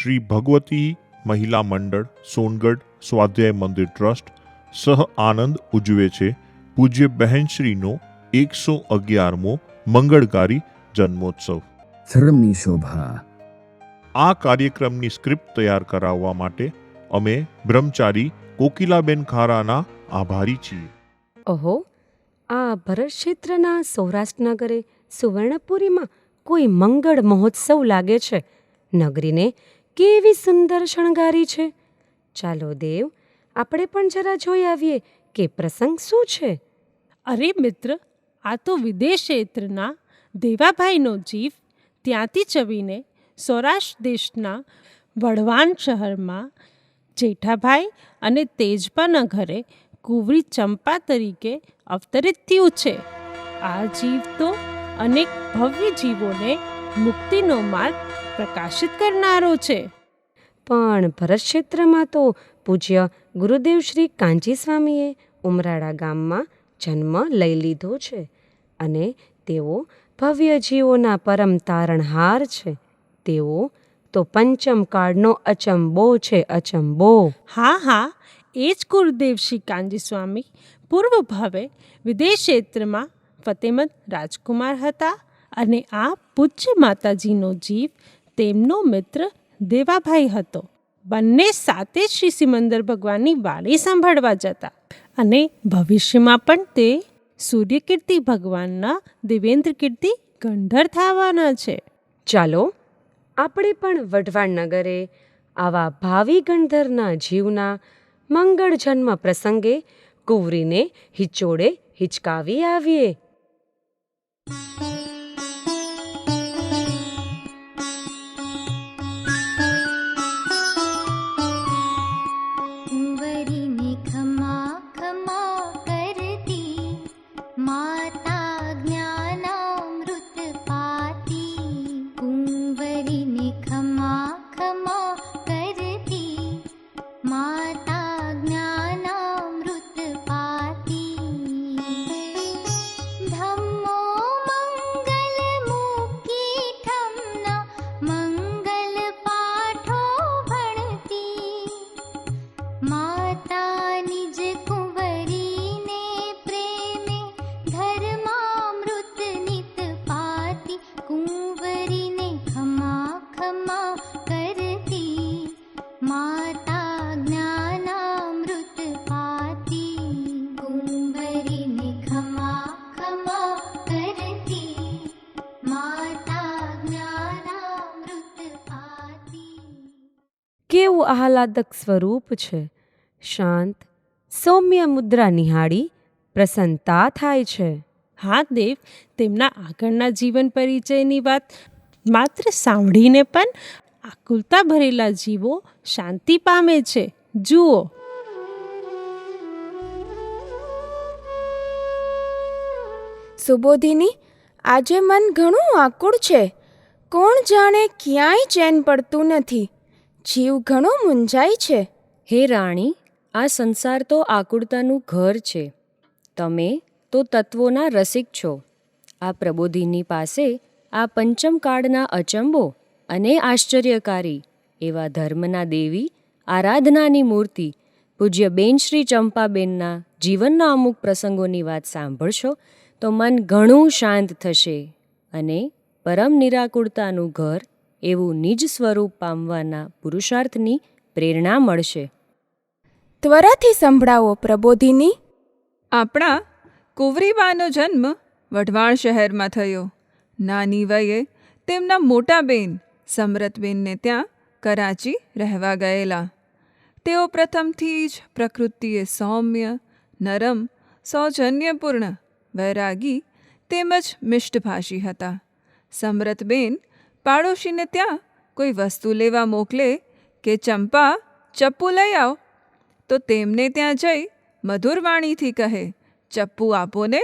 શ્રી ભગવતી મહિલા મંડળ સોનગઢ સ્વાધ્યાય મંદિર ટ્રસ્ટ સહ આનંદ ઉજવે છે પૂજ્ય બહેનશ્રીનો 111મો મંગળકારી જન્મોત્સવ. ધર્મની શોભા. આ કાર્યક્રમની સ્ક્રિપ્ટ તૈયાર કરાવવા માટે અમે બ્રહ્મચારી કોકિલાબેન ખારાના આભારી છીએ. ઓહો, આ ભરત ક્ષેત્રના સૌરાષ્ટ્ર નગરે સુવર્ણપુરીમાં કોઈ મંગળ મહોત્સવ લાગે છે. નગરીને કેવી સુંદર શણગારી છે. ચાલો દેવ, આપણે પણ જરા જોઈ આવીએ કે પ્રસંગ શું છે. અરે મિત્ર, આ તો વિદેશ ક્ષેત્રના દેવાભાઈનો જીવ ત્યાંથી ચવીને સૌરાષ્ટ્ર દેશના વઢવાણ શહેરમાં જેઠાભાઈ અને તેજપાના ઘરે કુંવરી ચંપા તરીકે અવતરિત થયું છે. આ જીવ તો અનેક ભવ્ય જીવોને મુક્તિનો માર્ગ પ્રકાશિત કરનારો છે. પણ ભરત ક્ષેત્રમાં તો પૂજ્ય ગુરુદેવ શ્રી કાંજી સ્વામીએ ઉમરાળા ગામમાં જન્મ લઈ લીધો છે અને તેઓ ભવ્ય જીવોના પરમ તારણહાર છે. તેઓ તો પંચમ કાળનો અચંબો છે, અચંબો. હા, એ જ ગુરુદેવ શ્રી કાંજી સ્વામી પૂર્વ ભાવે વિદેશ ક્ષેત્રમાં ફતેમદ રાજકુમાર હતા અને આ પૂજ્ય માતાજીનો જીવ તેમનો મિત્ર દેવાભાઈ હતો. બંને સાથે શ્રી સિમંદર ભગવાનની વાણી સાંભળવા જતા અને ભવિષ્યમાં પણ તે સૂર્યકીર્તિ ભગવાનના દેવેન્દ્ર કીર્તિ ગંધર થવાના છે. ચાલો આપણે પણ વઢવાણ નગરે આવા ભાવિ ગણધરના જીવના મંગળ જન્મ પ્રસંગે કુંવરીને હિચોડે હિચકાવી આવીએ. કેવું આહલાદક સ્વરૂપ છે. શાંત સૌમ્ય મુદ્રા નિહાળી પ્રસન્નતા થાય છે. હા દેવ, તેમના આગળના જીવન પરિચયની વાત માત્ર સાંભળીને પણ આકુલતા ભરેલા જીવો શાંતિ પામે છે. જુઓ, સુબોધિની, આજે મન ઘણું આકુળ છે. કોણ જાણે ક્યાંય ચેન પડતું નથી. જીવ ઘણો મૂંઝાય છે. હે રાણી, આ સંસાર તો આકુળતાનું ઘર છે. તમે તો તત્વોના રસિક છો. આ પ્રબોધિની પાસે આ પંચમકાળના અચંબો અને આશ્ચર્યકારી એવા ધર્મના દેવી આરાધનાની મૂર્તિ પૂજ્ય બેન શ્રી ચંપાબેનના જીવનના અમુક પ્રસંગોની વાત સાંભળશો તો મન ઘણું શાંત થશે અને પરમ નિરાકુળતાનું ઘર એવું નિજ સ્વરૂપ પામવાના પુરુષાર્થની પ્રેરણા મળશે. ત્વરાથી સંભળાવો પ્રબોધિની. આપણા કુંવરીબાનો જન્મ વઢવાણ શહેરમાં થયો. નાની વયે તેમના મોટા બેન સમરતબેનને ત્યાં કરાચી રહેવા ગયેલા. તેઓ પ્રથમથી જ પ્રકૃતિએ સૌમ્ય, નરમ, સૌજન્યપૂર્ણ, વૈરાગી તેમજ મિષ્ટભાષી હતા. સમરતબેન પાડોશીને ત્યાં કોઈ વસ્તુ લેવા મોકલે કે ચંપા ચપ્પુ લઈ આવ, તો તેમને ત્યાં જઈ મધુર વાણીથી કહે, ચપ્પુ આપો ને.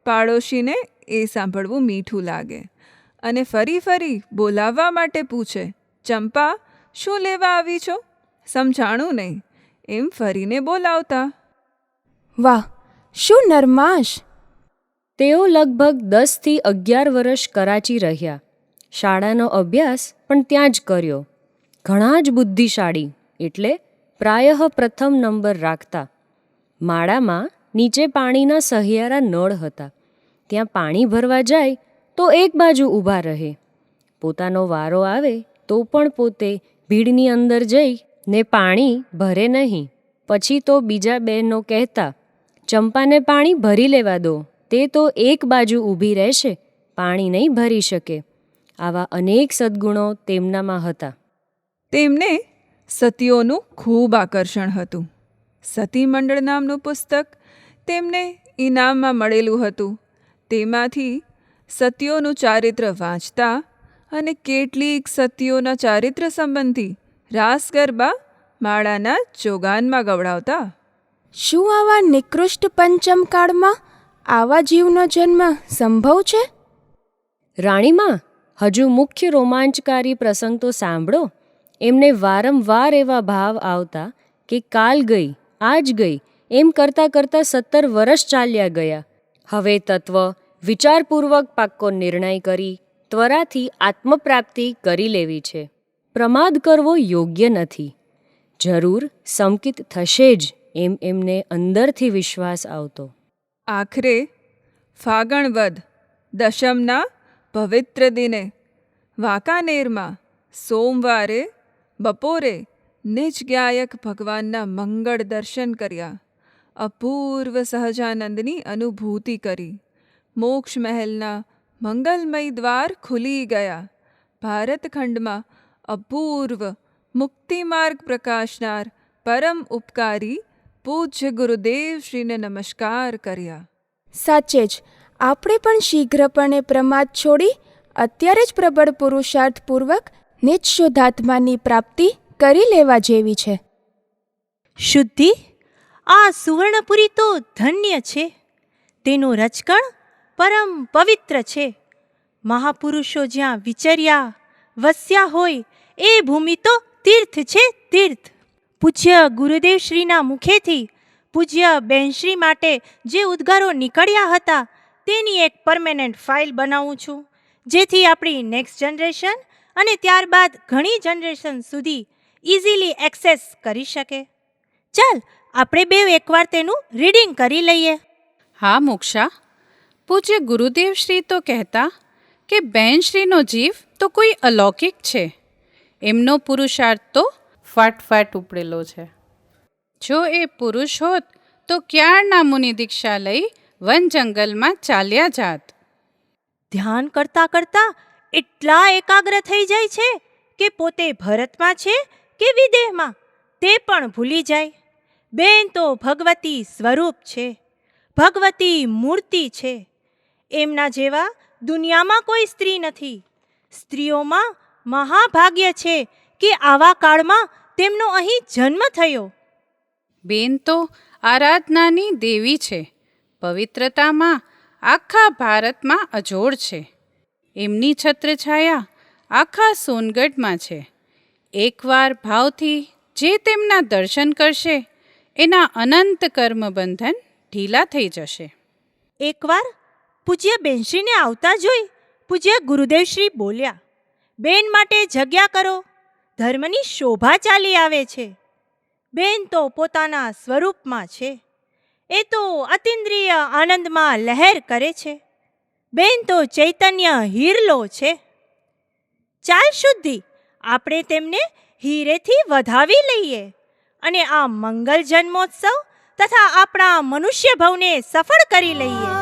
પાડોશીને એ સાંભળવું મીઠું લાગે અને ફરી ફરી બોલાવવા માટે પૂછે, ચંપા શું લેવા આવી છો? સમજાણું નહીં, એમ ફરીને બોલાવતા. વાહ, શું નરમાશ! તેઓ લગભગ 10 થી 11 વર્ષ કરાચી રહ્યા. શાળાનો અભ્યાસ પણ ત્યાં જ કર્યો. ઘણા જ બુદ્ધિશાળી એટલે પ્રાયઃ પ્રથમ નંબર રાખતા. માળામાં નીચે પાણીના સહિયારા નળ હતા. ત્યાં પાણી ભરવા જાય તો એક બાજુ ઊભા રહે. પોતાનો વારો આવે તો પણ પોતે ભીડની અંદર જઈ ને પાણી ભરે નહીં. પછી તો બીજા બહેનો કહેતા, ચંપાને પાણી ભરી લેવા દો, તે તો એક બાજુ ઊભી રહેશે, પાણી નહીં ભરી શકે. આવા અનેક સદ્ગુણો તેમનામાં હતા. તેમને સતીઓનું ખૂબ આકર્ષણ હતું. સતી મંડળ નામનું પુસ્તક તેમને ઇનામમાં મળેલું હતું. તેમાંથી સતીઓનું ચારિત્ર વાંચતા અને કેટલીક સતીઓના ચારિત્ર સંબંધી રાસ ગરબા માળાના ચોગાનમાં ગવડાવતા. શું આવા નિકૃષ્ટ પંચમકાળમાં આવા જીવનો જન્મ સંભવ છે? રાણીમાં હજુ મુખ્ય રોમાંચકારી પ્રસંગ તો સાંભળો. એમને વારંવાર એવા ભાવ આવતા કે કાલ ગઈ, આજ ગઈ એમ કરતાં કરતાં 17 વર્ષ ચાલ્યા ગયા. હવે તત્વ વિચારપૂર્વક પાક્કો નિર્ણય કરી ત્વરાથી આત્મપ્રાપ્તિ કરી લેવી છે. પ્રમાદ કરવો યોગ્ય નથી. જરૂર સંકિત થશે જ એમ એમને અંદરથી વિશ્વાસ આવતો. આખરે ફાગણ વદ દશમના પવિત્ર દિને વાંકાનેરમાં સોમવારે બપોરે નિજ ગાયક ભગવાનના મંગળ દર્શન કર્યા. અપૂર્વ સહજાનંદની અનુભૂતિ કરી. મોક્ષ મહેલના મંગલમય દ્વાર ખુલી ગયા. ભારતખંડમાં અપૂર્વ મુક્તિમાર્ગ પ્રકાશનાર પરમ ઉપકારી પૂજ્ય ગુરુદેવશ્રીને નમસ્કાર કર્યા. સાચે જ આપણે પણ શીઘ્રપણે પ્રમાદ છોડી અત્યારે જ પ્રબળ પુરુષાર્થપૂર્વક નિજ શુદ્ધાત્માની પ્રાપ્તિ કરી લેવા જેવી છે. શુદ્ધિ, આ સુવર્ણપુરી તો ધન્ય છે. તેનું રચકણ પરમ પવિત્ર છે. મહાપુરુષો જ્યાં વિચર્યા વસ્યા હોય એ ભૂમિ તો તીર્થ છે, તીર્થ. પૂજ્ય ગુરુદેવશ્રીના મુખેથી પૂજ્ય બહેનશ્રી માટે જે ઉદ્ગારો નીકળ્યા હતા તેની એક પરમેનન્ટ ફાઇલ બનાવું છું, જેથી આપણી નેક્સ્ટ જનરેશન અને ત્યારબાદ ઘણી જનરેશન સુધી ઇઝીલી એક્સેસ કરી શકે. ચાલ આપણે બે એકવાર તેનું રીડિંગ કરી લઈએ. હા મોક્ષા, પૂજ્ય ગુરુદેવશ્રી તો કહેતા કે બહેનશ્રીનો જીવ તો કોઈ અલૌકિક છે. એમનો પુરુષાર્થ તો ફાટફાટ ઉપડેલો છે. જો એ પુરુષ હોત તો ક્યારના મુનિ દીક્ષા લઈ વન જંગલમાં ચાલ્યા જાત. ધ્યાન કરતાં કરતાં એટલા એકાગ્ર થઈ જાય છે કે પોતે ભરતમાં છે કે વિદેહમાં તે પણ ભૂલી જાય. બેન તો ભગવતી સ્વરૂપ છે, ભગવતી મૂર્તિ છે. એમના જેવા દુનિયામાં કોઈ સ્ત્રી નથી. સ્ત્રીઓમાં મહાભાગ્ય છે કે આવા કાળમાં તેમનો અહીં જન્મ થયો. બેન તો આરાધનાની દેવી છે. પવિત્રતામાં આખા ભારતમાં અજોડ છે. એમની છત્રછાયા આખા સોનગઢમાં છે. એકવાર ભાવથી જે તેમના દર્શન કરશે એના અનંત કર્મબંધન ઢીલા થઈ જશે. એકવાર પૂજ્ય બેનશ્રીને આવતા જોઈ પૂજ્ય ગુરુદેવશ્રી બોલ્યા, બેન માટે જગ્યા કરો, ધર્મની શોભા ચાલી આવે છે. બેન તો પોતાના સ્વરૂપમાં છે. એ તો અતિન્દ્રિય આનંદમાં લહેર કરે છે. બેન તો ચૈતન્ય હીરલો છે. ચાલ શુદ્ધિ, આપણે તેમને હીરેથી વધાવી લઈએ અને આ મંગલ જન્મોત્સવ તથા આપણા મનુષ્ય ભવને સફળ કરી લઈએ.